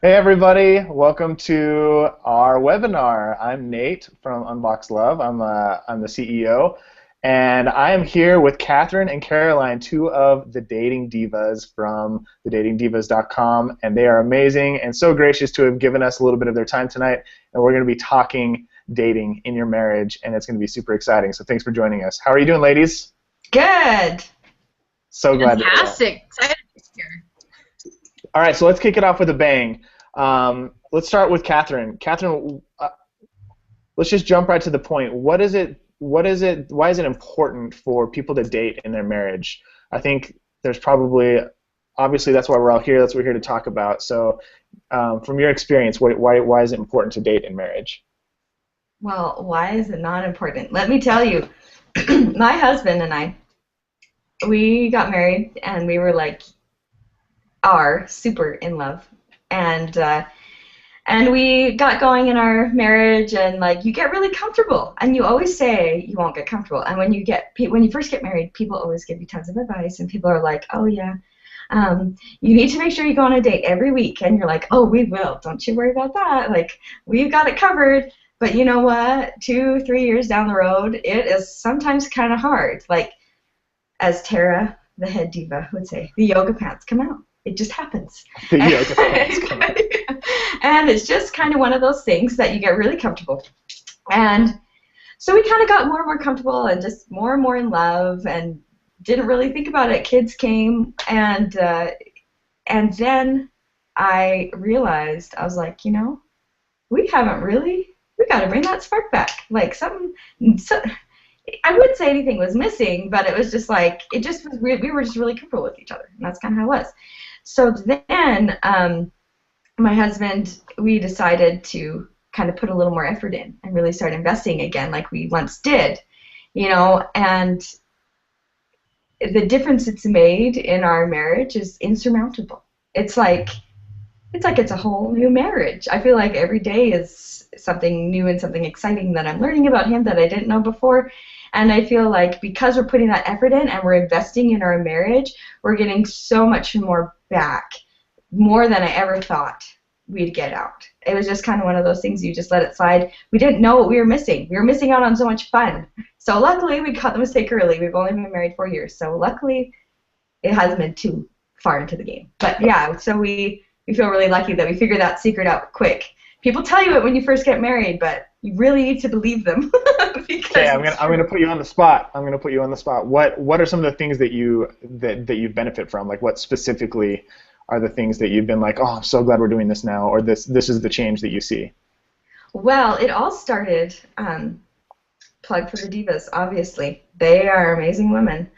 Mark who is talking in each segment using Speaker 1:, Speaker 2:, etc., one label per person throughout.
Speaker 1: Hey everybody, welcome to our webinar. I'm Nate from Unbox Love. I'm the CEO, and I am here with Catherine and Caroline, two of the Dating Divas from thedatingdivas.com, and they are amazing and so gracious to have given us a little bit of their time tonight. And we're going to be talking dating in your marriage, and it's going to be super exciting. So thanks for joining us. How are you doing, ladies?
Speaker 2: Good.
Speaker 1: So glad to hear that.
Speaker 3: Fantastic. Excited to be here.
Speaker 1: All right, so let's kick it off with a bang. Let's start with Catherine. Catherine, let's just jump right to the point. What is it? What is it? Why is it important for people to date in their marriage? I think there's obviously that's why we're all here. That's what we're here to talk about. So, from your experience, why is it important to date in marriage?
Speaker 2: Well, why is it not important? Let me tell you, my husband and I, we got married and we were are super in love. And we got going in our marriage, and you get really comfortable, and you always say you won't get comfortable. And when you first get married, people always give you tons of advice, and people are like, oh yeah, you need to make sure you go on a date every week, and you're like, oh, we will, don't you worry about that, we've got it covered. But you know what, 2-3 years down the road, it is sometimes kind of hard. As Tara, the head diva, would say, the yoga pants come out. It just happens.
Speaker 1: The yoga pants come out.
Speaker 2: And it's just kind of one of those things that you get really comfortable. And so we kind of got more and more comfortable and just more and more in love and didn't really think about it. Kids came, and then I realized, I was like, we got to bring that spark back. I wouldn't say anything was missing, but it was just we were just really comfortable with each other, and that's kind of how it was. So then, my husband, we decided to kind of put a little more effort in and really start investing again like we once did, and the difference it's made in our marriage is insurmountable. It's a whole new marriage. I feel like every day is something new and something exciting that I'm learning about him that I didn't know before. And I feel like because we're putting that effort in and we're investing in our marriage, we're getting so much more back, more than I ever thought we'd get out. It was just kind of one of those things, you just let it slide. We didn't know what we were missing. We were missing out on so much fun. So luckily we caught the mistake early. We've only been married 4 years. So luckily it hasn't been too far into the game. But yeah, so we feel really lucky that we figured that secret out quick. People tell you it when you first get married, but you really need to believe them.
Speaker 1: Okay, I'm gonna put you on the spot. What are some of the things that you benefit from? Like, what specifically are the things that you've been like, oh, I'm so glad we're doing this now, or this is the change that you see?
Speaker 2: Well, it all started, plug for the Divas, obviously. They are amazing women.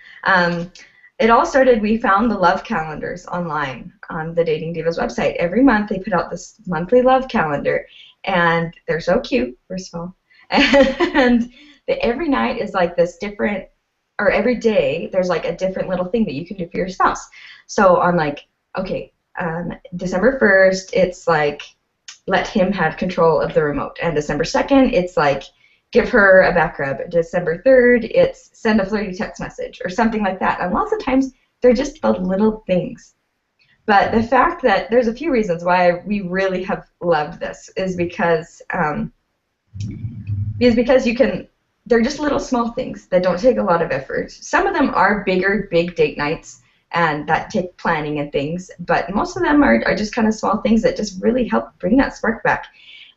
Speaker 2: It all started, we found the love calendars online on the Dating Divas website. Every month they put out this monthly love calendar, and they're so cute, first of all. And every night is like this different, or every day there's like a different little thing that you can do for your spouse. So on December 1st, it's like let him have control of the remote. And December 2nd, it's like give her a back rub. December 3rd, it's send a flirty text message or something like that. And lots of times they're just the little things. But the fact that there's a few reasons why we really have loved this is because they're just little small things that don't take a lot of effort. Some of them are big date nights and that take planning and things, but most of them are just kind of small things that just really help bring that spark back.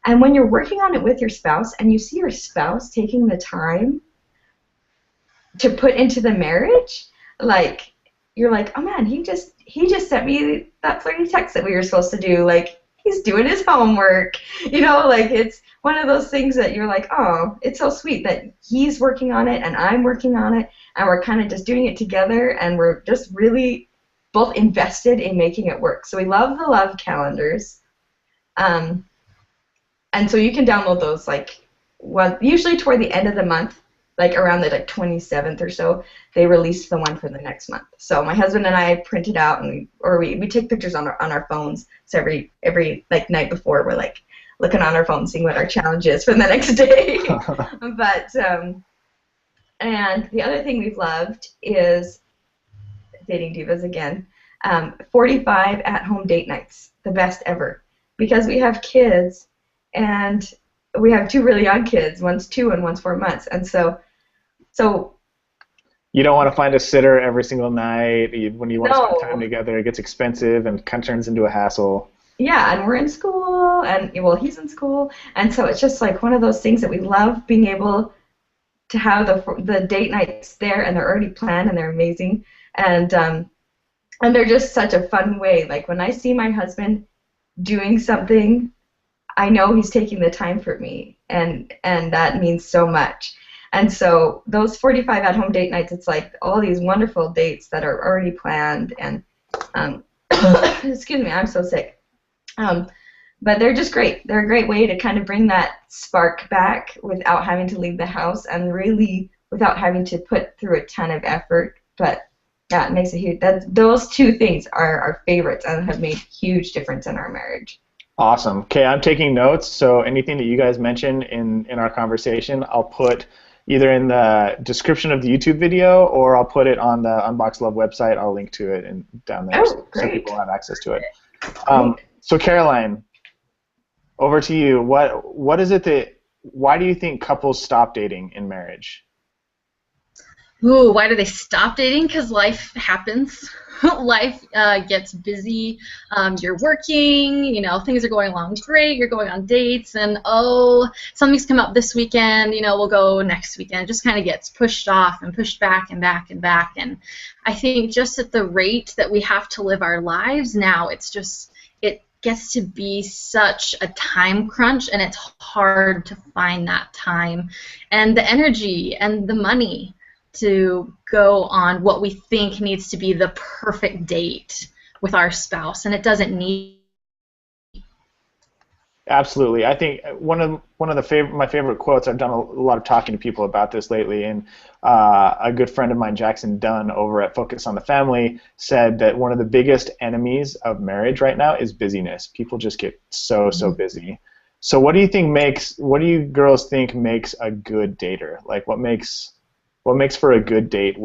Speaker 2: And when you're working on it with your spouse and you see your spouse taking the time to put into the marriage, you're like, oh man, he just sent me that flirty text that we were supposed to do. He's doing his homework. It's one of those things that you're like, oh, it's so sweet that he's working on it and I'm working on it and we're kind of just doing it together and we're just really both invested in making it work. So we love the love calendars. And so you can download those usually toward the end of the month, around the 27th or so, they release the one for the next month. So my husband and I print it out, and we take pictures on our phones. So every night before, we're looking on our phone, seeing what our challenge is for the next day. But and the other thing we've loved is Dating Divas again. 45 at-home date nights, the best ever. because we have kids, and we have two really young kids. One's 2 and one's 4 months, and so
Speaker 1: You don't want to find a sitter every single night. When you want to spend time
Speaker 2: no,
Speaker 1: together, it gets expensive and kind of turns into a hassle.
Speaker 2: yeah, and we're in school, and well, he's in school, and so it's just like one of those things that we love being able to have the date nights there, and they're already planned and they're amazing, and they're just such a fun way. Like when I see my husband doing something, I know he's taking the time for me, and that means so much. And so those 45 at-home date nights, it's like all these wonderful dates that are already planned, and um, excuse me, I'm so sick. Um, but they're just great. They're a great way to kind of bring that spark back without having to leave the house, and really without having to put through a ton of effort. But yeah, it makes a huge. Those two things are our favorites and have made huge difference in our marriage.
Speaker 1: Awesome. Okay, I'm taking notes, so anything that you guys mention in our conversation, I'll put either in the description of the YouTube video, or I'll put it on the Unbox Love website. I'll link to it and down there,
Speaker 2: Oh,
Speaker 1: so
Speaker 2: great.
Speaker 1: people have access to it.
Speaker 2: Great.
Speaker 1: So Caroline, over to you. What is it that? Why do you think couples stop dating in marriage?
Speaker 3: Ooh, why do they stop dating? Because life happens. Life gets busy. You're working, things are going along great. You're going on dates, and oh, something's come up this weekend, we'll go next weekend. It just kind of gets pushed off and pushed back and back and back. And I think just at the rate that we have to live our lives now, it gets to be such a time crunch, and it's hard to find that time and the energy and the money to go on what we think needs to be the perfect date with our spouse, and it doesn't need.
Speaker 1: Absolutely. I think one of my favorite quotes. I've done a lot of talking to people about this lately, and a good friend of mine, Jackson Dunn, over at Focus on the Family, said that one of the biggest enemies of marriage right now is busyness. People just get so busy. So what do you girls think makes a good dater? Like what makes for a good date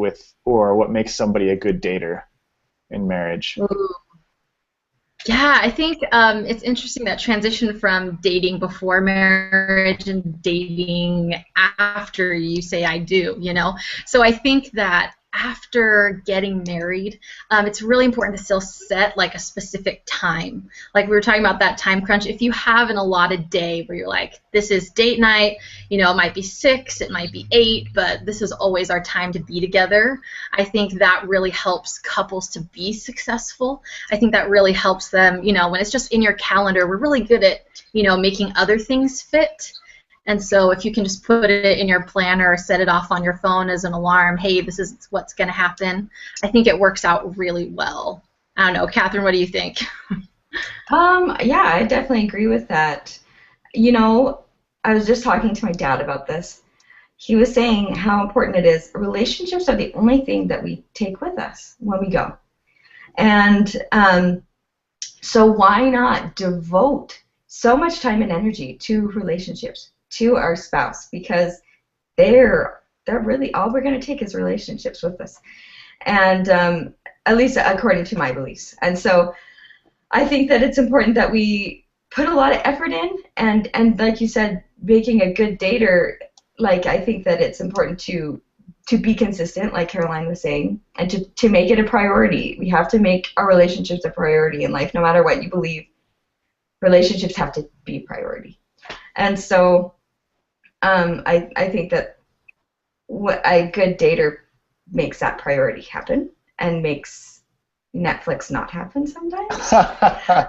Speaker 1: or what makes somebody a good dater in marriage?
Speaker 3: Ooh. Yeah, I think it's interesting that transition from dating before marriage and dating after you say I do, So I think that after getting married, it's really important to still set like a specific time. Like we were talking about that time crunch. If you have an allotted day where you're like, this is date night, it might be 6, it might be 8, but this is always our time to be together. I think that really helps couples to be successful. I think that really helps them, when it's just in your calendar, we're really good at, making other things fit. And so if you can just put it in your planner or set it off on your phone as an alarm, hey, this is what's going to happen, I think it works out really well. I don't know, Catherine, what do you think?
Speaker 2: Yeah, I definitely agree with that. I was just talking to my dad about this. He was saying how important it is. Relationships are the only thing that we take with us when we go. And so why not devote so much time and energy to relationships, to our spouse, because they're really all we're going to take is relationships with us, and at least according to my beliefs. And so I think that it's important that we put a lot of effort in, and like you said, making a good dater. Like I think that it's important to be consistent, like Caroline was saying, and to make it a priority. We have to make our relationships a priority in life, no matter what you believe. Relationships have to be priority. And so I think that what a good dater makes that priority happen, and makes Netflix not happen sometimes,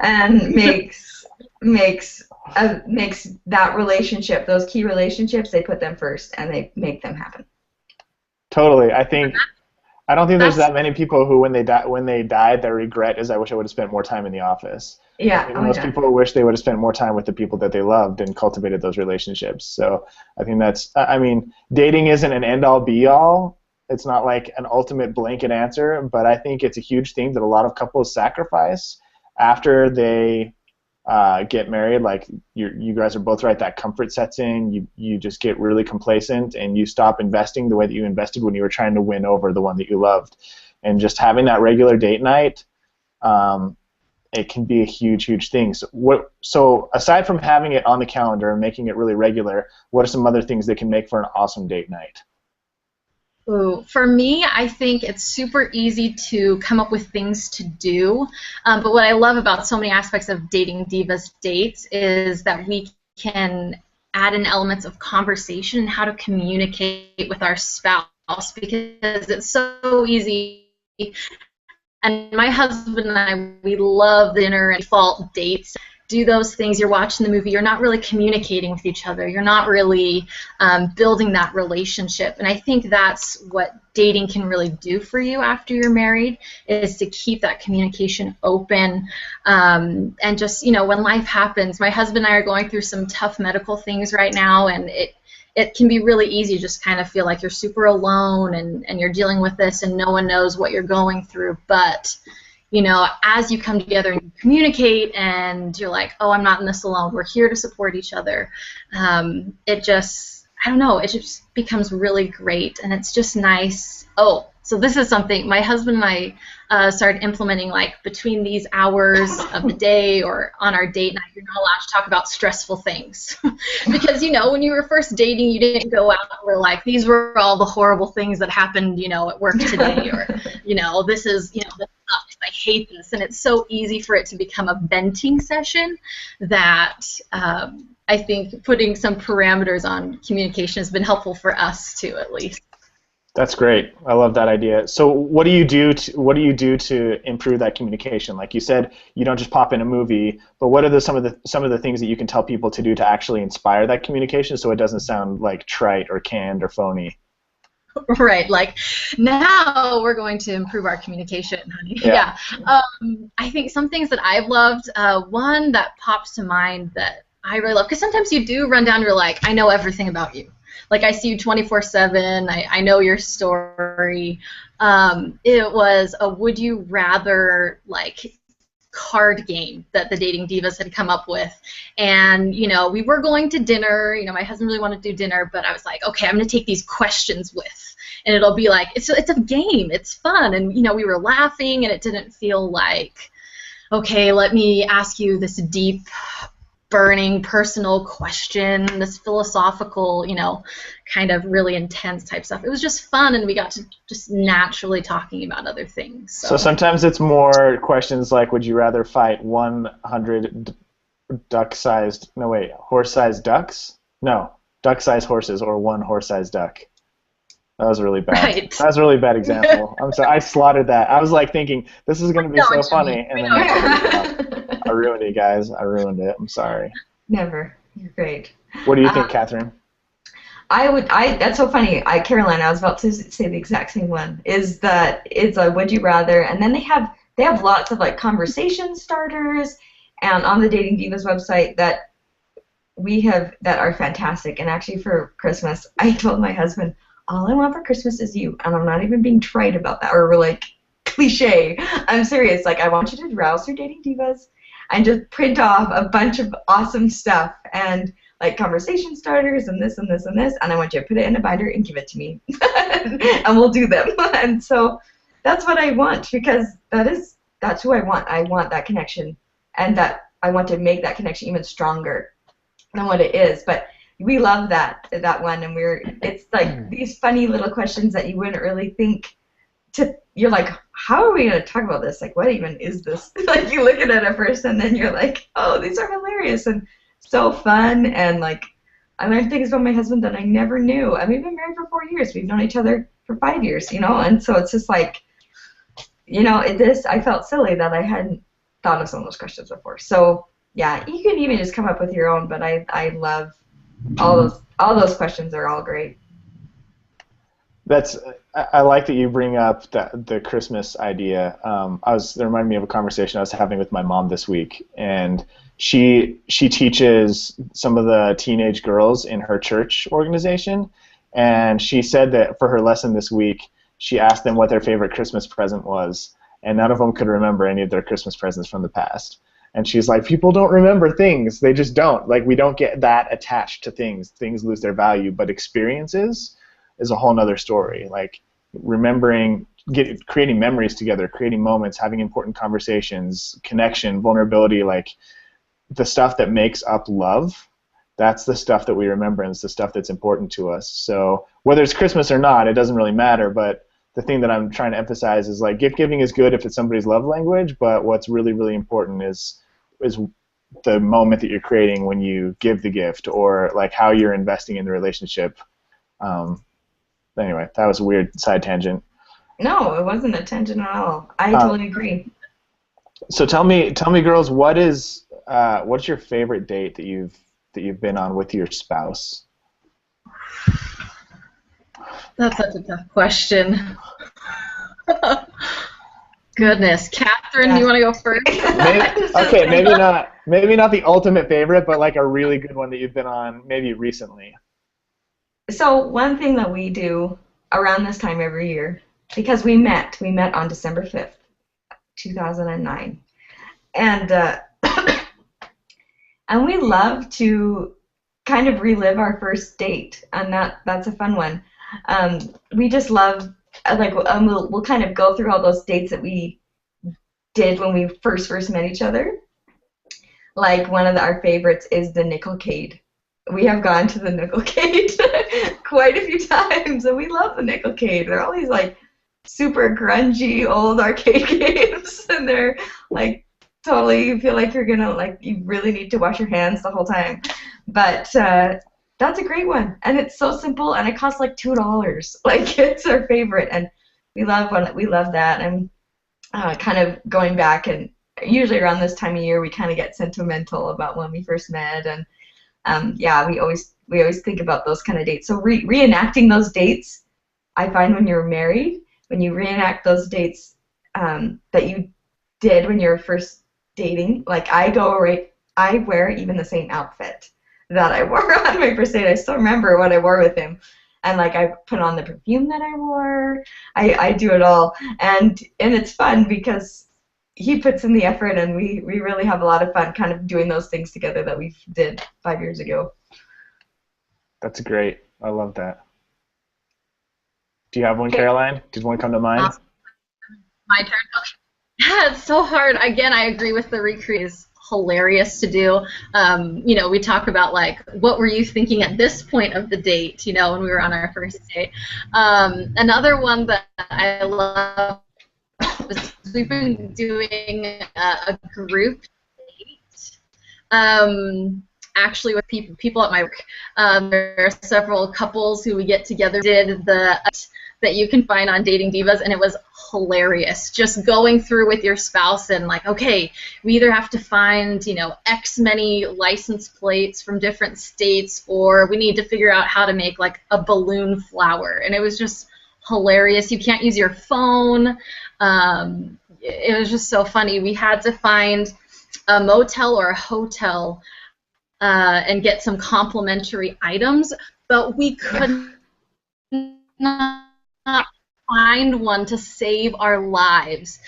Speaker 2: and makes that relationship, those key relationships, they put them first and they make them happen.
Speaker 1: Totally. I don't think there's that many people who, when they died, their regret is, I wish I would have spent more time in the office.
Speaker 2: Yeah.
Speaker 1: I think most people wish they would have spent more time with the people that they loved and cultivated those relationships. So I think dating isn't an end-all be-all. It's not like an ultimate blanket answer, but I think it's a huge thing that a lot of couples sacrifice after they get married. Like you guys are both right, that comfort sets in. You just get really complacent, and you stop investing the way that you invested when you were trying to win over the one that you loved. And just having that regular date night, it can be a huge, huge thing. So aside from having it on the calendar and making it really regular, what are some other things that can make for an awesome date night?
Speaker 3: Ooh, for me, I think it's super easy to come up with things to do. But what I love about so many aspects of Dating Divas dates is that we can add in elements of conversation and how to communicate with our spouse, because it's so easy. And my husband and I, we love dinner and default dates. Do those things, you're watching the movie, you're not really communicating with each other, you're not really building that relationship. And I think that's what dating can really do for you after you're married, is to keep that communication open. And just, when life happens, my husband and I are going through some tough medical things right now, and it can be really easy to just kind of feel like you're super alone and you're dealing with this and no one knows what you're going through. But as you come together and you communicate and you're like, oh, I'm not in this alone, we're here to support each other, it just becomes really great, and it's just nice. Oh, so this is something my husband and I started implementing, like between these hours of the day or on our date night, you're not allowed to talk about stressful things. Because, when you were first dating, you didn't go out and were like, these were all the horrible things that happened, at work today, or, this is, this sucks, I hate this. And it's so easy for it to become a venting session that I think putting some parameters on communication has been helpful for us too, at least.
Speaker 1: That's great. I love that idea. So what do you do to improve that communication? Like you said, you don't just pop in a movie, but what are some of the things that you can tell people to do to actually inspire that communication so it doesn't sound like trite or canned or phony?
Speaker 3: Right, like, now we're going to improve our communication, honey. Yeah. I think some things that I've loved, one that pops to mind that I really love, because sometimes you do run down, you're like, I know everything about you. Like, I see you 24/7, I know your story. It was a would you rather, like, card game that the Dating Divas had come up with. And, we were going to dinner. My husband really wanted to do dinner, but I was like, okay, I'm going to take these questions with. And it'll be like, it's a game. It's fun. And, we were laughing, and it didn't feel like, okay, let me ask you this deep, burning personal question, this philosophical, kind of really intense type stuff. It was just fun, and we got to just naturally talking about other things.
Speaker 1: So sometimes it's more questions like, would you rather fight 100 horse-sized ducks? No, duck-sized horses or one horse-sized duck. That was really bad. Right. That was a really bad example. I'm sorry, I slaughtered that. I was like thinking, this is going to be so funny, and then I ruined it, guys. I ruined it. I'm sorry.
Speaker 2: Never. You're great.
Speaker 1: What do you think, Catherine?
Speaker 2: That's so funny. Caroline, I was about to say the exact same one. Is that it's a would you rather, and then they have lots of like conversation starters, and on the Dating Divas website that we have that are fantastic. And actually for Christmas, I told my husband, all I want for Christmas is you, and I'm not even being trite about that or like cliche. I'm serious. Like, I want you to browse through Dating Divas and just print off a bunch of awesome stuff and like conversation starters and this and this and this, and I want you to put it in a binder and give it to me, and we'll do them. And so that's what I want, because that's who I want. I want that connection, and that I want to make that connection even stronger than what it is. But we love that one, and it's like these funny little questions that you wouldn't really think to. You're like, how are we going to talk about this? Like, what even is this? Like, you look at it at first, and then you're like, oh, these are hilarious and so fun. And like, I learned things about my husband that I never knew. And we've been married for 4 years. We've known each other for 5 years, and so it's just like, I felt silly that I hadn't thought of some of those questions before. So yeah, you can even just come up with your own, but I love all those questions are all great.
Speaker 1: I like that you bring up the Christmas idea. That reminded me of a conversation I was having with my mom this week, and she teaches some of the teenage girls in her church organization, and she said that for her lesson this week, she asked them what their favorite Christmas present was, and none of them could remember any of their Christmas presents from the past. And she's like, people don't remember things. They just don't. Like, we don't get that attached to things. Things lose their value, but experiences is a whole nother story. Like, remembering creating memories together, creating moments, having important conversations, connection, vulnerability, like the stuff that makes up love. That's the stuff that we remember, and it's the stuff that's important to us. So whether it's Christmas or not, it doesn't really matter. But the thing that I'm trying to emphasize is like gift giving is good if it's somebody's love language, but what's really, really important is the moment that you're creating when you give the gift, or like how you're investing in the relationship. Anyway, that was a weird side tangent.
Speaker 2: No, it wasn't a tangent at all. I totally agree.
Speaker 1: So tell me, girls, what's your favorite date that you've been on with your spouse?
Speaker 3: That's such a tough question. Goodness, Catherine, do you want to go first?
Speaker 1: Maybe not the ultimate favorite, but like a really good one that you've been on maybe recently.
Speaker 2: So one thing that we do around this time every year, because we met on December 5th, 2009, and and we love to kind of relive our first date, and that's a fun one. We just love, like, we'll kind of go through all those dates that we did when we first met each other. Like, one of our favorites is the Nickelcade. We have gone to the Nickelcade quite a few times, and we love the Nickelcade. They're all these, like, super grungy old arcade games, and they're, like, totally, you feel like you're gonna, like, you really need to wash your hands the whole time. But that's a great one, and it's so simple, and it costs like $2. Like, it's our favorite, and we love that. And kind of going back, and usually around this time of year, we kind of get sentimental about when we first met, and yeah, we always think about those kind of dates. So reenacting those dates, I find when you're married, when you reenact those dates that you did when you were first dating, like I wear even the same outfit that I wore on my first date. I still remember what I wore with him, and like I put on the perfume that I wore. I do it all, and it's fun because he puts in the effort, and we really have a lot of fun kind of doing those things together that we did 5 years ago.
Speaker 1: That's great. I love that. Do you have one, Caroline? Did one come to mind?
Speaker 3: My turn. Yeah, it's so hard. Again, I agree with the recreate is hilarious to do. You know, we talk about like, what were you thinking at this point of the date, you know, when we were on our first date. Another one that I love is we've been doing a group date. Actually with people at my work. There are several couples who we get together, did that you can find on Dating Divas, and it was hilarious. Just going through with your spouse and like, okay, we either have to find, you know, X many license plates from different states, or we need to figure out how to make like a balloon flower, and it was just hilarious. You can't use your phone. It was just so funny. We had to find a motel or a hotel and get some complimentary items, but we could not find one to save our lives.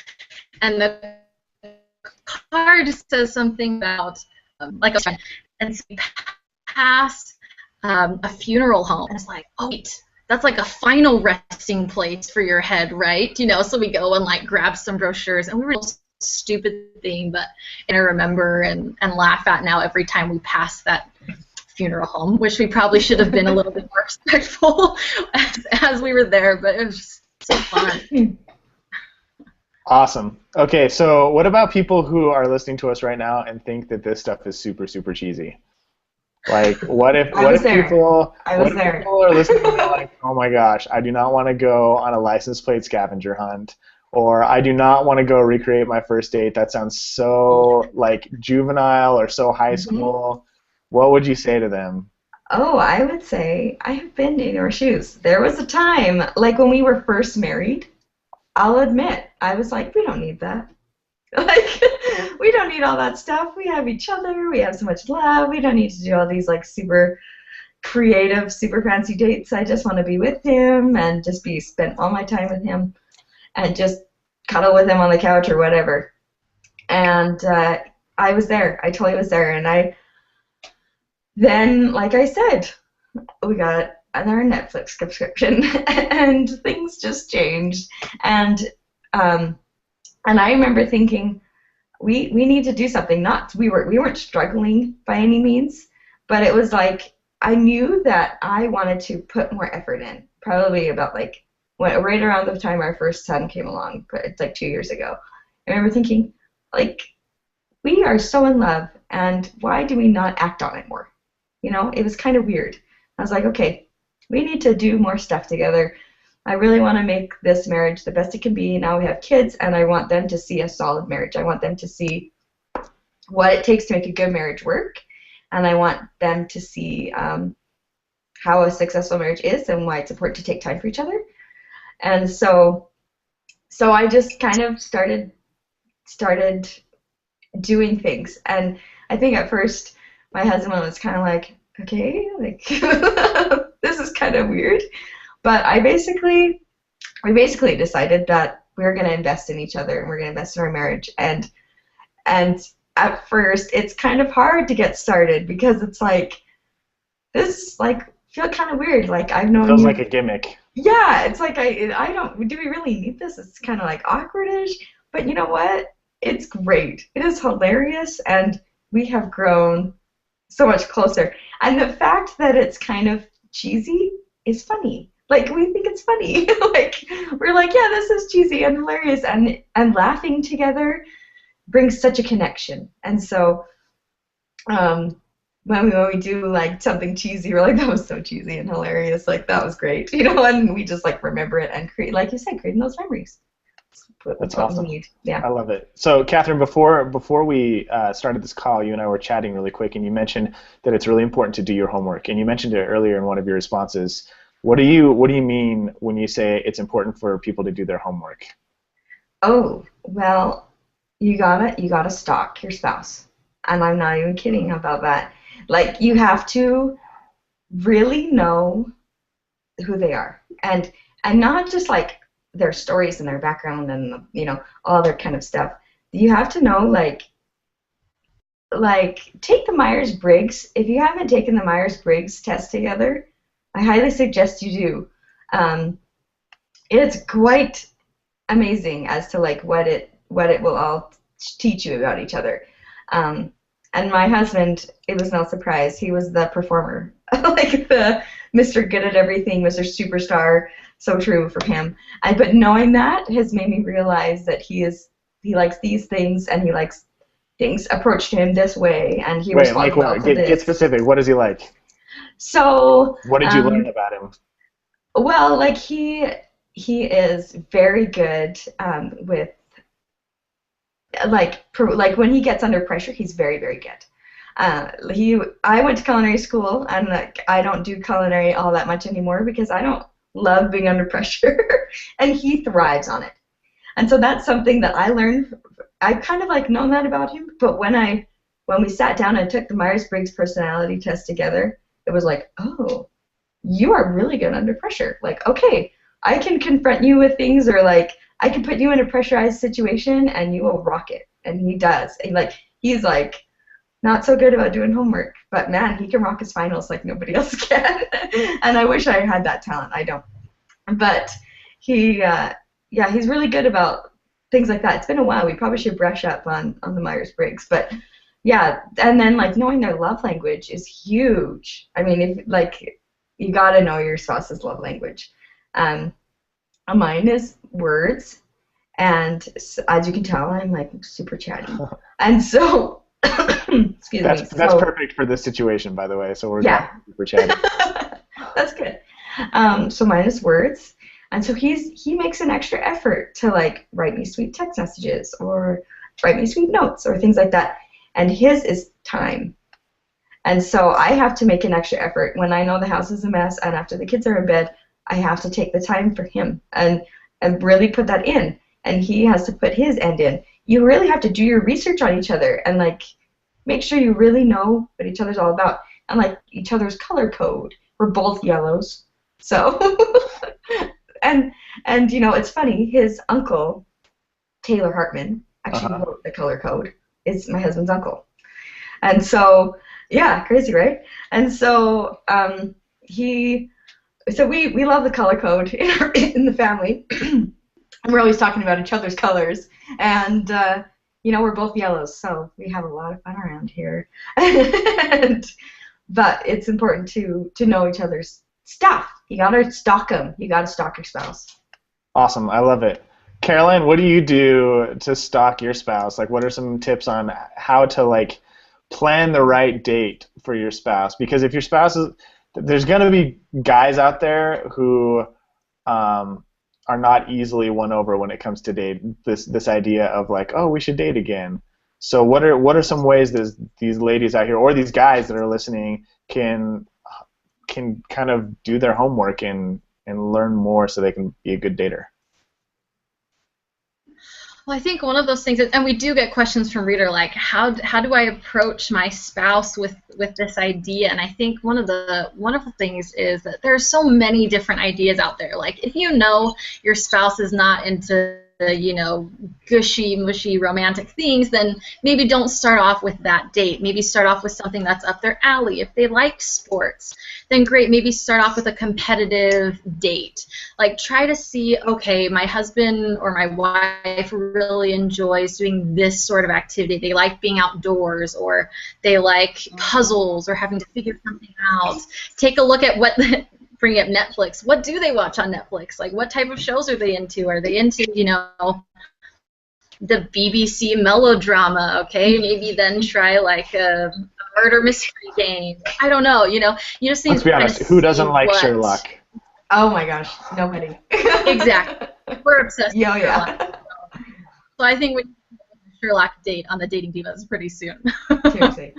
Speaker 3: And the card says something about like a, and so we passed a funeral home, and it's like, oh wait, that's like a final resting place for your head, right? You know, so we go and like grab some brochures, and we were stupid thing, but I remember and laugh at now every time we pass that funeral home, which we probably should have been a little bit more respectful as we were there, but it was just so fun.
Speaker 1: Awesome. Okay, so what about people who are listening to us right now and think that this stuff is super, super cheesy? Like, what if people are listening and they're like, oh my gosh, I do not want to go on a license plate scavenger hunt, or I do not want to go recreate my first date. That sounds so like juvenile or so high school. What would you say to them?
Speaker 2: Oh, I would say I have been in your shoes. There was a time, like when we were first married, I'll admit, I was like, we don't need that. Like, we don't need all that stuff. We have each other. We have so much love. We don't need to do all these like super creative, super fancy dates. I just want to be with him and just spend all my time with him and just cuddle with him on the couch or whatever. And I was there. I totally was there. And then, like I said, we got their Netflix subscription, and things just changed. And I remember thinking, we need to do something. Not we weren't struggling by any means, but it was like I knew that I wanted to put more effort in. Probably about like right around the time our first son came along, but it's like 2 years ago. I remember thinking, like, we are so in love, and why do we not act on it more? You know, it was kind of weird. I was like, okay, we need to do more stuff together. I really want to make this marriage the best it can be. Now we have kids, and I want them to see a solid marriage. I want them to see what it takes to make a good marriage work, and I want them to see how a successful marriage is and why it's important to take time for each other. And so I just kind of started doing things. And I think at first my husband was kind of like, okay, like this is kind of weird. But we basically decided that we were going to invest in each other and we're going to invest in our marriage. And at first it's kind of hard to get started because it's like, this like feel kind of weird. Like I've known
Speaker 1: Feels
Speaker 2: you.
Speaker 1: like a gimmick.
Speaker 2: Yeah, it's like I don't. Do we really need this? It's kind of like awkwardish. But you know what? It's great. It is hilarious, and we have grown so much closer. And the fact that it's kind of cheesy is funny. Like we think it's funny. Like we're like, yeah, this is cheesy and hilarious, and laughing together brings such a connection. And so, when we do like something cheesy, we're like, that was so cheesy and hilarious. Like that was great, you know. And we just like remember it and create, like you said, creating those memories.
Speaker 1: That's awesome.
Speaker 2: Yeah.
Speaker 1: I love it. So, Catherine, before we started this call, you and I were chatting really quick, and you mentioned that it's really important to do your homework. And you mentioned it earlier in one of your responses. What do you mean when you say it's important for people to do their homework?
Speaker 2: Oh, well, you gotta stalk your spouse, and I'm not even kidding about that. Like you have to really know who they are, and not just like their stories and their background and you know all their kind of stuff. You have to know like take the Myers-Briggs. If you haven't taken the Myers-Briggs test together, I highly suggest you do. It's quite amazing as to like what it will all teach you about each other. And my husband, it was no surprise. He was the performer, like the Mr. Good at Everything, Mr. Superstar. So true for him. But knowing that has made me realize that he likes these things and he likes things approached to him this way, and he responds
Speaker 1: like
Speaker 2: well
Speaker 1: what?
Speaker 2: to this.
Speaker 1: Get specific. What is he like?
Speaker 2: So.
Speaker 1: What did you learn about him?
Speaker 2: Well, like he is very good with. Like when he gets under pressure, he's very, very good. I went to culinary school, and like I don't do culinary all that much anymore because I don't love being under pressure, and he thrives on it. And so that's something that I learned. I kind of like known that about him, but when we sat down and took the Myers-Briggs personality test together, it was like, oh, you are really good under pressure. Like, okay, I can confront you with things, or like I can put you in a pressurized situation and you will rock it. And he does. And he's like not so good about doing homework, but man, he can rock his finals like nobody else can. And I wish I had that talent. I don't. But he's really good about things like that. It's been a while. We probably should brush up on the Myers-Briggs. But yeah, and then like knowing their love language is huge. I mean, if like you got to know your spouse's love language. Mine is words, and as you can tell, I'm like super chatty, and so excuse me.
Speaker 1: That's perfect for this situation, by the way. So we're super chatty.
Speaker 2: That's good. So mine is words, and so he makes an extra effort to like write me sweet text messages or write me sweet notes or things like that, and his is time. And so I have to make an extra effort when I know the house is a mess and after the kids are in bed. I have to take the time for him and really put that in, and he has to put his end in. You really have to do your research on each other and like make sure you really know what each other's all about and like each other's color code. We're both yellows, so and you know it's funny. His uncle Taylor Hartman actually wrote the color code. Is my husband's uncle, and so yeah, crazy, right? And so he. So we love the color code in the family. We're always talking about each other's colors, and we're both yellows, so we have a lot of fun around here. But it's important to know each other's stuff. You gotta stalk them. You gotta stalk your spouse.
Speaker 1: Awesome. I love it. Caroline, what do you do to stalk your spouse? Like, what are some tips on how to, like, plan the right date for your spouse? Because if your spouse is, there's going to be guys out there who are not easily won over when it comes to date. This idea of, like, oh, we should date again. So what are some ways these ladies out here, or these guys that are listening, can kind of do their homework and learn more so they can be a good dater?
Speaker 3: Well, I think one of those things, and we do get questions from reader like, how do I approach my spouse with this idea? And I think one of the wonderful things is that there are so many different ideas out there. Like, if you know your spouse is not into gushy, mushy, romantic things, then maybe don't start off with that date. Maybe start off with something that's up their alley. If they like sports, then great, maybe start off with a competitive date. Like, try to see, okay, my husband or my wife really enjoys doing this sort of activity. They like being outdoors, or they like puzzles, or having to figure something out. Take a look at what bringing up Netflix. What do they watch on Netflix? Like, what type of shows are they into? Are they into, the BBC melodrama? Okay, maybe then try like a murder mystery game. I don't know. You just need
Speaker 1: Let's be honest. Who doesn't like Sherlock?
Speaker 2: Oh my gosh, nobody.
Speaker 3: Exactly. We're obsessed with
Speaker 2: yeah.
Speaker 3: Sherlock. So I think we need a Sherlock date on the Dating Divas pretty soon.
Speaker 2: Seriously.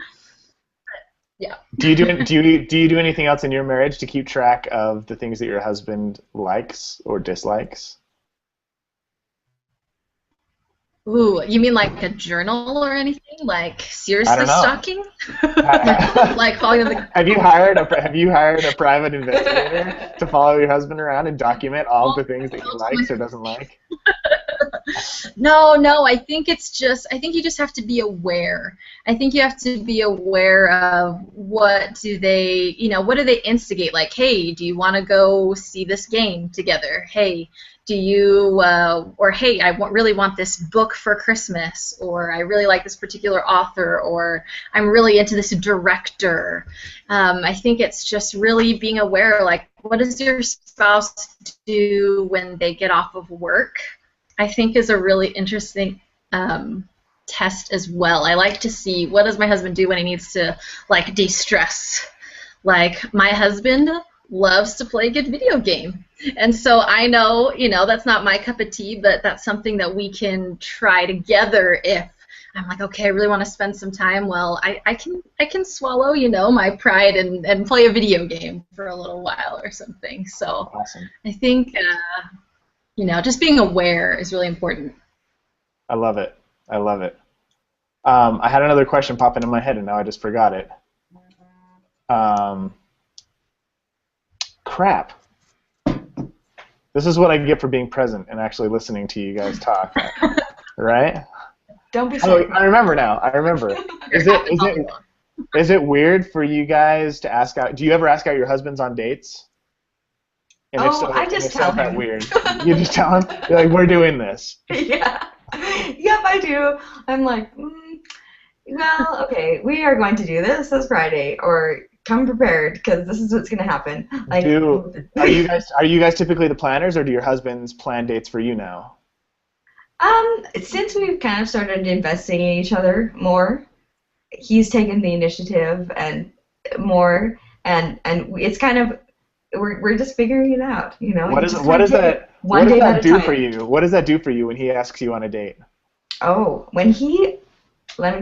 Speaker 3: Yeah.
Speaker 1: Do you do anything else in your marriage to keep track of the things that your husband likes or dislikes?
Speaker 3: Ooh, you mean like a journal or anything? Like, seriously stalking? Like following the.
Speaker 1: Have you hired a private investigator to follow your husband around and document all the things that he likes or doesn't like?
Speaker 3: No, I think you just have to be aware. I think you have to be aware of what do they instigate? Like, hey, do you want to go see this game together? Hey, do you, or hey, I really want this book for Christmas, or I really like this particular author, or I'm really into this director. I think it's just really being aware, like, what does your spouse do when they get off of work? I think is a really interesting test as well. I like to see, what does my husband do when he needs to, like, de-stress? Like, my husband loves to play a good video game. And so I know, that's not my cup of tea, but that's something that we can try together if I'm like, okay, I really want to spend some time. Well, I can swallow, my pride and play a video game for a little while or something. So
Speaker 1: awesome.
Speaker 3: I think just being aware is really important.
Speaker 1: I love it. I had another question pop into my head, and now I just forgot it. Crap. This is what I get for being present and actually listening to you guys talk, right?
Speaker 2: Don't be sorry.
Speaker 1: Oh, I remember now. Is it weird for you guys to ask out? Do you ever ask out your husbands on dates? And
Speaker 2: I just tell him.
Speaker 1: That weird. You just tell him? You're like, we're doing this.
Speaker 2: Yeah. Yep, I do. I'm like, well, okay, we are going to do this Friday, or come prepared because this is what's going to happen. Like,
Speaker 1: are you guys typically the planners, or do your husbands plan dates for you now?
Speaker 2: Since we've kind of started investing in each other more, he's taken the initiative and more, and it's kind of. We're just figuring it out,
Speaker 1: What does that do for you? What does that do for you when he asks you on a date?
Speaker 2: Oh, let me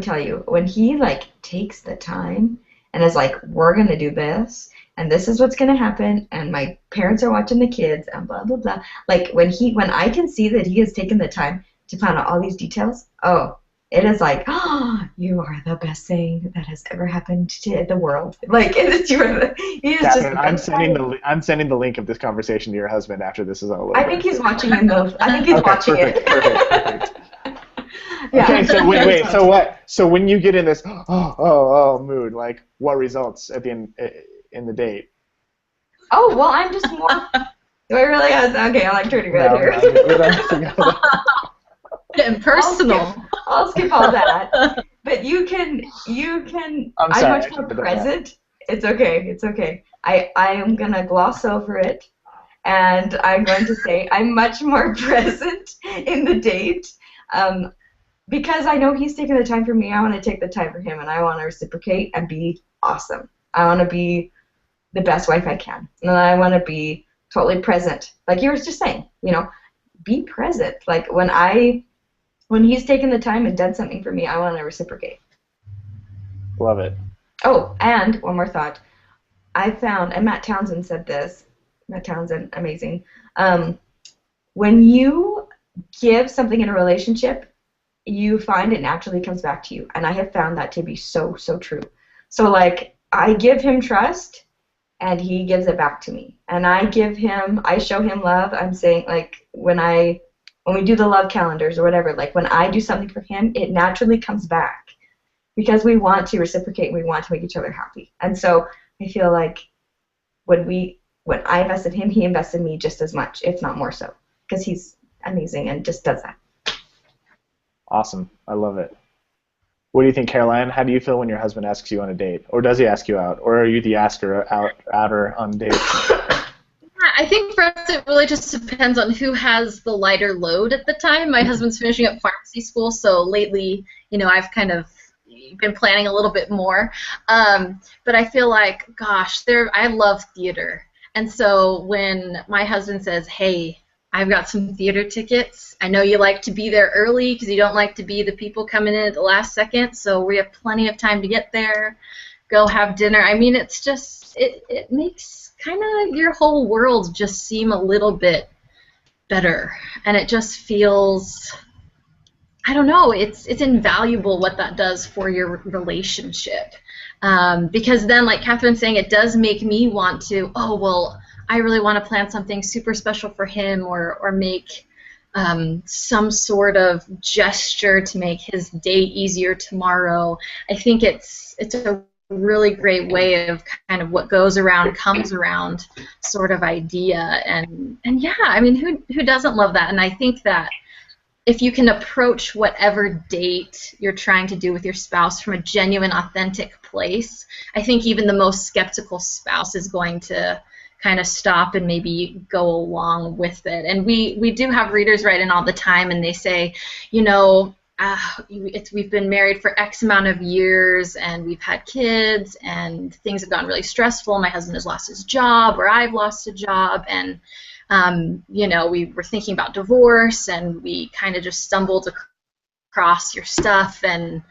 Speaker 2: tell you, when he like takes the time and is like, we're gonna do this, and this is what's gonna happen, and my parents are watching the kids, and blah blah blah. Like when I can see that he has taken the time to plan out all these details. Oh. It is like, oh, you are the best thing that has ever happened to the world. Like,
Speaker 1: Catherine, I'm sending the link of this conversation to your husband after this is all over.
Speaker 2: I think he's watching it. Watching
Speaker 1: it. Perfect.
Speaker 2: Yeah.
Speaker 1: Okay, so wait. So what? So when you get in this mood, like, what results at the end in the date?
Speaker 2: Oh, well, I'm just more. Do I really have? Okay, I like turning red
Speaker 1: No,
Speaker 2: here.
Speaker 1: no, we don't have to go there.
Speaker 3: Getting personal.
Speaker 2: I'll skip all that. But
Speaker 1: I'm
Speaker 2: I'm
Speaker 1: sorry,
Speaker 2: much
Speaker 1: I
Speaker 2: more
Speaker 1: shouldn't have done that.
Speaker 2: present. It's okay. It's okay. I am gonna gloss over it, and I'm going to say I'm much more present in the date. Um, because I know he's taking the time for me, I want to take the time for him, and I want to reciprocate and be awesome. I want to be the best wife I can, and I want to be totally present, like you were just saying. Be present. Like when he's taken the time and done something for me, I want to reciprocate.
Speaker 1: Love it.
Speaker 2: Oh, and one more thought. I found, and Matt Townsend said this. Matt Townsend, amazing. Um, when you give something in a relationship, you find it naturally comes back to you. And I have found that to be so, so true. So, like, I give him trust, and he gives it back to me. And I show him love. I'm saying, like, when we do the love calendars or whatever, like, when I do something for him, it naturally comes back because we want to reciprocate and we want to make each other happy. And so I feel like when I invested in him, he invested in me just as much, if not more so, because he's amazing and just does that.
Speaker 1: Awesome. I love it. What do you think, Caroline? How do you feel when your husband asks you on a date? Or does he ask you out? Or are you the asker outer on dates?
Speaker 3: I think for us it really just depends on who has the lighter load at the time. My husband's finishing up pharmacy school, so lately, I've kind of been planning a little bit more. But I feel like, gosh, I love theater. And so when my husband says, hey, I've got some theater tickets. I know you like to be there early because you don't like to be the people coming in at the last second, so we have plenty of time to get there. Go have dinner. I mean, it's just, it makes kind of your whole world just seem a little bit better. And it just feels, I don't know, it's invaluable what that does for your relationship. Because then, like Catherine's saying, it does make me want to, oh, well, I really want to plan something super special for him or make some sort of gesture to make his day easier tomorrow. I think it's a really great way of kind of what goes around comes around sort of idea. And yeah, I mean, who doesn't love that? And I think that if you can approach whatever date you're trying to do with your spouse from a genuine, authentic place, I think even the most skeptical spouse is going to kind of stop and maybe go along with it. And we do have readers write in all the time, and they say, we've been married for X amount of years, and we've had kids, and things have gotten really stressful. My husband has lost his job, or I've lost a job, and we were thinking about divorce, and we kind of just stumbled across your stuff, and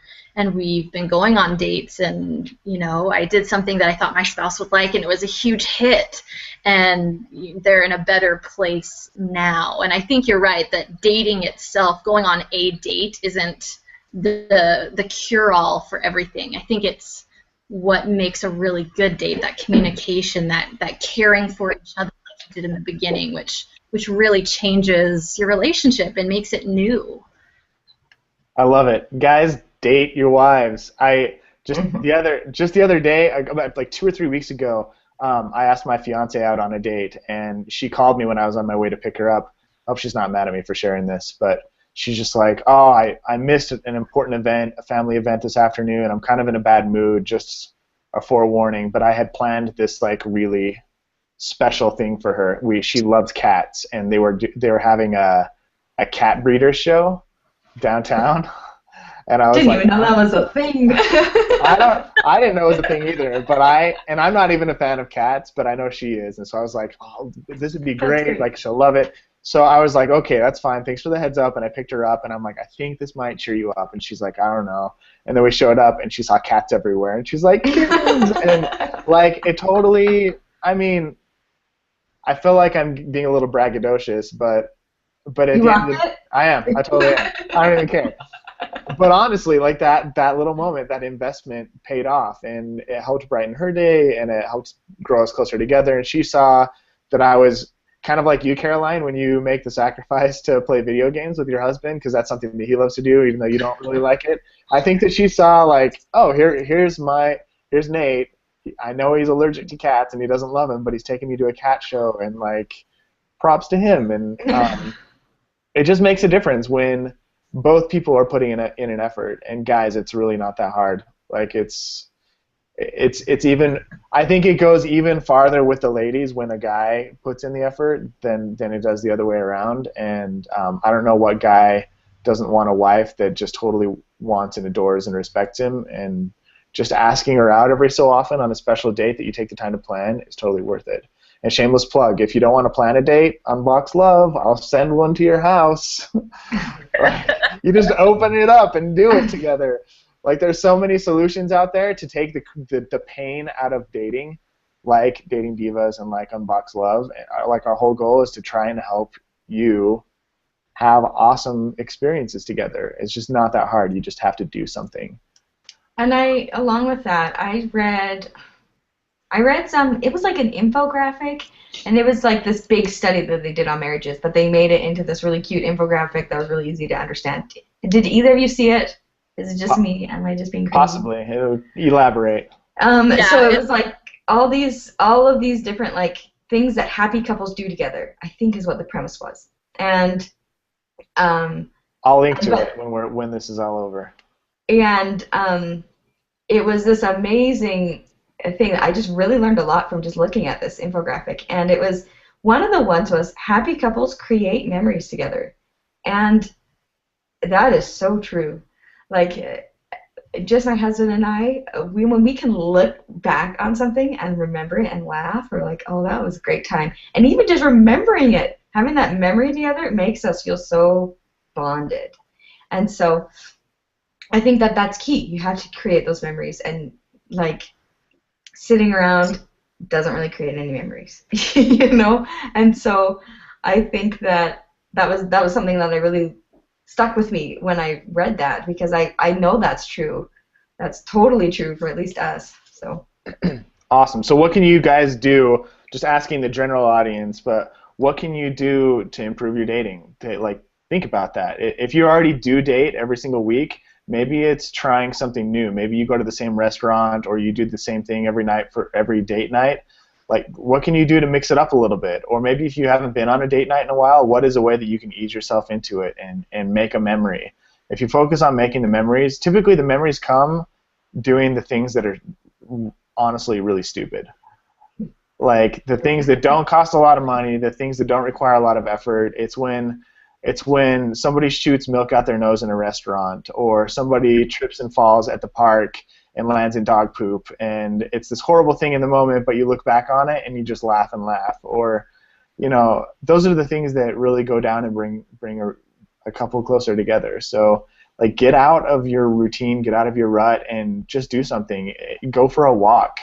Speaker 3: we've been going on dates, and I did something that I thought my spouse would like, and it was a huge hit, and they're in a better place now. And I think you're right that dating itself, going on a date, isn't the cure-all for everything. I think it's what makes a really good date, that communication, that caring for each other like you did in the beginning, which really changes your relationship and makes it new.
Speaker 1: I love it. Guys, date your wives. I just the other day, about like 2 or 3 weeks ago, I asked my fiance out on a date, and she called me when I was on my way to pick her up. I hope she's not mad at me for sharing this, but she's just like, oh, I missed an important event, a family event this afternoon. I'm kind of in a bad mood, just a forewarning, but I had planned this like really special thing for her. She loves cats, and they were having a cat breeder show downtown. And I was
Speaker 2: didn't
Speaker 1: like,
Speaker 2: even know that was a thing.
Speaker 1: I didn't know it was a thing either, but I'm not even a fan of cats, but I know she is, and so I was like, oh, this would be great, like she'll love it. So I was like, okay, that's fine, thanks for the heads up, and I picked her up, and I'm like, I think this might cheer you up, and she's like, I don't know. And then we showed up, and she saw cats everywhere, and she's like, kittens, and like it totally, I mean, I feel like I'm being a little braggadocious, but at
Speaker 2: You
Speaker 1: the
Speaker 2: rock
Speaker 1: end of
Speaker 2: it?
Speaker 1: I am, I totally am. I don't even care. But honestly, like that little moment, that investment paid off, and it helped brighten her day, and it helped grow us closer together. And she saw that I was kind of like you, Caroline, when you make the sacrifice to play video games with your husband, because that's something that he loves to do, even though you don't really like it. I think that she saw like, oh, here's Nate, I know he's allergic to cats and he doesn't love him, but he's taking me to a cat show, and like, props to him. And it just makes a difference when both people are putting in an effort. And guys, it's really not that hard. Like, it's even, I think it goes even farther with the ladies when a guy puts in the effort than it does the other way around. And I don't know what guy doesn't want a wife that just totally wants and adores and respects him, and just asking her out every so often on a special date that you take the time to plan is totally worth it. And shameless plug, if you don't want to plan a date, Unbox Love, I'll send one to your house. You just open it up and do it together. Like, there's so many solutions out there to take the pain out of dating, like Dating Divas and like Unbox Love. Like, our whole goal is to try and help you have awesome experiences together. It's just not that hard. You just have to do something.
Speaker 2: And along with that, I read some, it was like an infographic, and it was like this big study that they did on marriages, but they made it into this really cute infographic that was really easy to understand. Did either of you see it? Is it just me? Am I just being crazy?
Speaker 1: Possibly. It'll elaborate.
Speaker 2: Yeah, so it was like all of these different like things that happy couples do together, I think is what the premise was. And
Speaker 1: I'll link to it when this is all over.
Speaker 2: And it was this amazing thing that I just really learned a lot from just looking at this infographic. And it was, one of the ones was, happy couples create memories together. And that is so true. Like, just my husband and I, when we can look back on something and remember it and laugh, we're like, oh, that was a great time. And even just remembering it, having that memory together, it makes us feel so bonded. And so I think that that's key. You have to create those memories, and like, sitting around doesn't really create any memories, you know. And so I think that was something that I really stuck with me when I read that, because I know that's true. That's totally true for at least us. So
Speaker 1: awesome. So what can you guys do? Just asking the general audience, but what can you do to improve your dating? Like, think about that. If you already do date every single week, maybe it's trying something new. Maybe you go to the same restaurant, or you do the same thing every night for every date night. Like, what can you do to mix it up a little bit? Or maybe if you haven't been on a date night in a while, what is a way that you can ease yourself into it and make a memory? If you focus on making the memories, typically the memories come doing the things that are honestly really stupid. Like, the things that don't cost a lot of money, the things that don't require a lot of effort. It's when somebody shoots milk out their nose in a restaurant, or somebody trips and falls at the park and lands in dog poop, and it's this horrible thing in the moment, but you look back on it and you just laugh and laugh. Or, you know, those are the things that really go down and bring a couple closer together. So, like, get out of your routine, get out of your rut, and just do something. Go for a walk.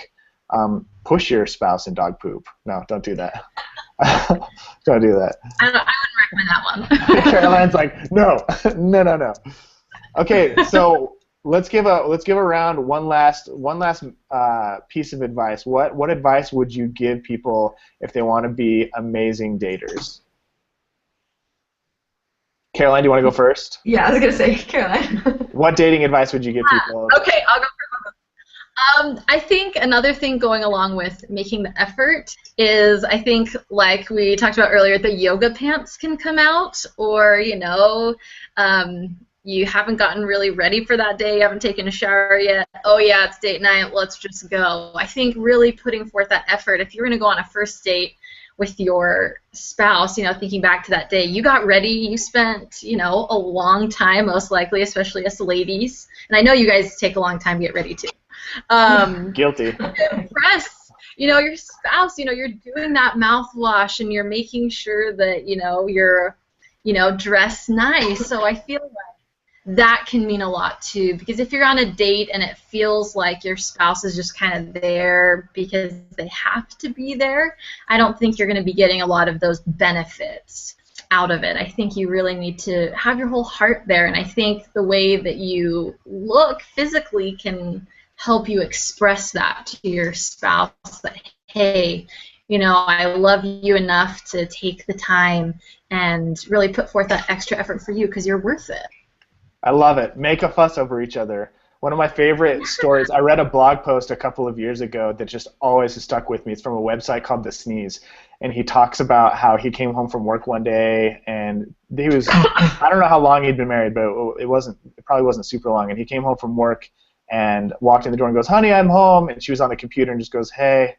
Speaker 1: Push your spouse in dog poop. No, don't do that. Don't do that.
Speaker 3: I wouldn't recommend that one.
Speaker 1: Caroline's like, no. Okay, so let's give a round one last piece of advice. What advice would you give people if they want to be amazing daters? Caroline, do you want to go first?
Speaker 2: yeah, I was gonna say, Caroline.
Speaker 1: What dating advice would you give people?
Speaker 3: Okay, I'll go first. I think another thing going along with making the effort is, I think, like we talked about earlier, the yoga pants can come out, or, you know, you haven't gotten really ready for that day, you haven't taken a shower yet. Oh yeah, it's date night, let's just go. I think really putting forth that effort, if you're going to go on a first date with your spouse, you know, thinking back to that day, you got ready, you spent, you know, a long time, most likely, especially us ladies, and I know you guys take a long time to get ready too.
Speaker 1: Guilty.
Speaker 3: Impress, you know, your spouse. You know, you're doing that mouthwash, and you're making sure that, you know, you're, you know, dressed nice. So I feel like that can mean a lot too, because if you're on a date and it feels like your spouse is just kind of there because they have to be there, I don't think you're going to be getting a lot of those benefits out of it. I think you really need to have your whole heart there, and I think the way that you look physically can help you express that to your spouse, that, hey, you know, I love you enough to take the time and really put forth that extra effort for you because you're worth it.
Speaker 1: I love it. Make a fuss over each other. one of my favorite stories, I read a blog post a couple of years ago that just always has stuck with me. It's from a website called The Sneeze. And he talks about how he came home from work one day and he was, I don't know how long he'd been married, but it probably wasn't super long. And he came home from work and walked in the door and goes, "Honey, I'm home." And she was on the computer and just goes, "Hey."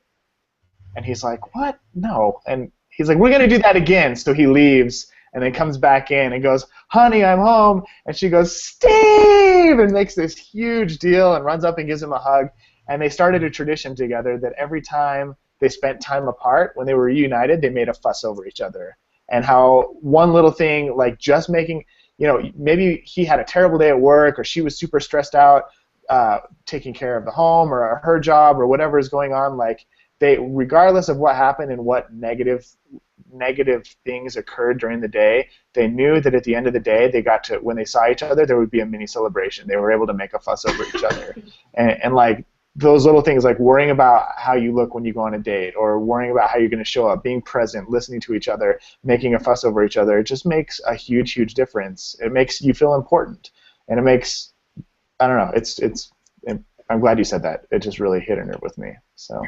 Speaker 1: And he's like, "What? No." And he's like, "We're going to do that again." So he leaves and then comes back in and goes, "Honey, I'm home." And she goes, "Steve!" and makes this huge deal and runs up and gives him a hug. And they started a tradition together that every time they spent time apart, when they were reunited, they made a fuss over each other. And how one little thing, like just making, maybe he had a terrible day at work or she was super stressed out taking care of the home or her job or whatever is going on, like they, regardless of what happened and what negative things occurred during the day, they knew that at the end of the day, they got to, when they saw each other, there would be a mini celebration. They were able to make a fuss over each other. And like those little things, like worrying about how you look when you go on a date or worrying about how you're going to show up, being present, listening to each other, making a fuss over each other, it just makes a huge, huge difference. It makes you feel important. And it makes, I don't know, I'm glad you said that. It just really hit a nerve with me. So.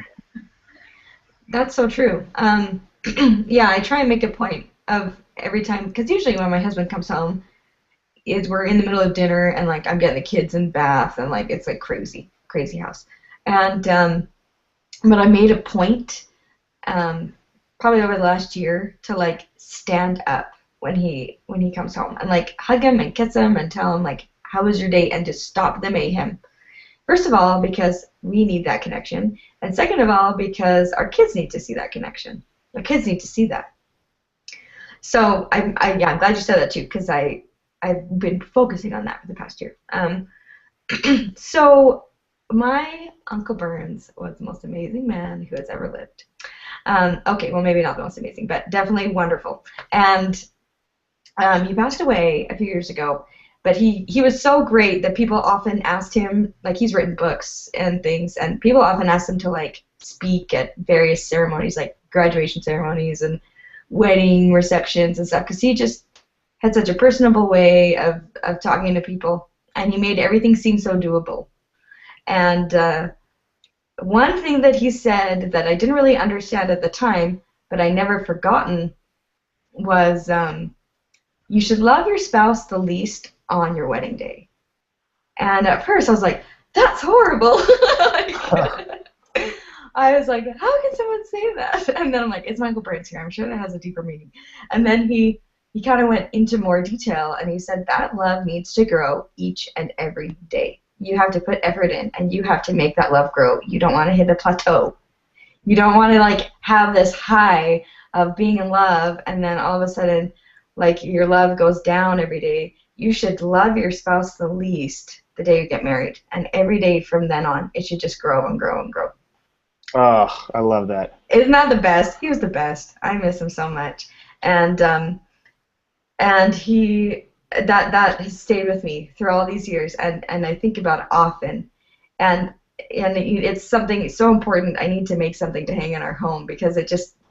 Speaker 2: That's so true. Yeah, I try and make a point of every time, because usually when my husband comes home, we're in the middle of dinner and like I'm getting the kids in bath and like it's like crazy house. And but I made a point, probably over the last year, to like stand up when he comes home and like hug him and kiss him and tell him like, "How was your day?" and just stop the mayhem. First of all, because we need that connection, and second of all, because our kids need to see that connection. Our kids need to see that. So I'm glad you said that too, because I've been focusing on that for the past year. So my Uncle Burns was the most amazing man who has ever lived. Okay, well maybe not the most amazing, but definitely wonderful. And he passed away a few years ago. But he was so great that people often asked him, like he's written books and things, and people often asked him to like speak at various ceremonies, like graduation ceremonies and wedding receptions and stuff, because he just had such a personable way of talking to people, and he made everything seem so doable. And one thing that he said that I didn't really understand at the time, but I never forgotten, was you should love your spouse the least on your wedding day. And at first I was like, that's horrible. I was like, how can someone say that? And then I'm like, it's Michael Burns here. I'm sure that has a deeper meaning. And then he kind of went into more detail, and he said that love needs to grow each and every day. You have to put effort in, and you have to make that love grow. You don't want to hit a plateau. You don't want to like have this high of being in love, and then all of a sudden, like your love goes down every day. You should love your spouse the least the day you get married, and every day from then on, it should just grow and grow and grow.
Speaker 1: Oh, I love that.
Speaker 2: Isn't that the best? He was the best. I miss him so much, and he that has stayed with me through all these years, and I think about it often, and it's something so important. I need to make something to hang in our home, because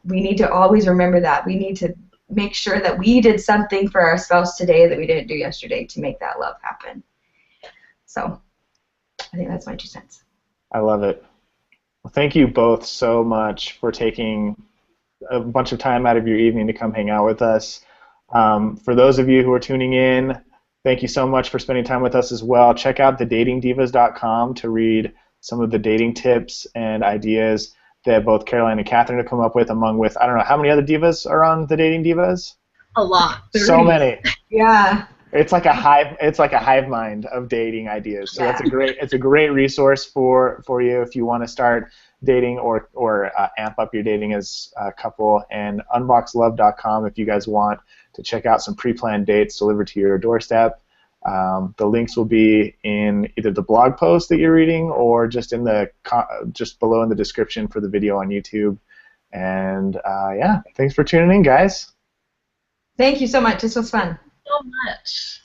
Speaker 2: we need to always remember that. We need to make sure that we did something for our spouse today that we didn't do yesterday to make that love happen. So I think that's my 2 cents.
Speaker 1: I love it. Well, thank you both so much for taking a bunch of time out of your evening to come hang out with us. For those of you who are tuning in, thank you so much for spending time with us as well. Check out thedatingdivas.com to read some of the dating tips and ideas that both Caroline and Catherine have come up with, I don't know, how many other divas are on the Dating Divas?
Speaker 3: A lot.
Speaker 1: So many.
Speaker 2: Yeah.
Speaker 1: It's like a hive mind of dating ideas. So yeah. It's a great resource for you if you want to start dating or amp up your dating as a couple. And unboxlove.com if you guys want to check out some pre-planned dates delivered to your doorstep. The links will be in either the blog post that you're reading or just below in the description for the video on YouTube. And yeah, thanks for tuning in, guys.
Speaker 2: Thank you so much. This was fun.
Speaker 3: So much.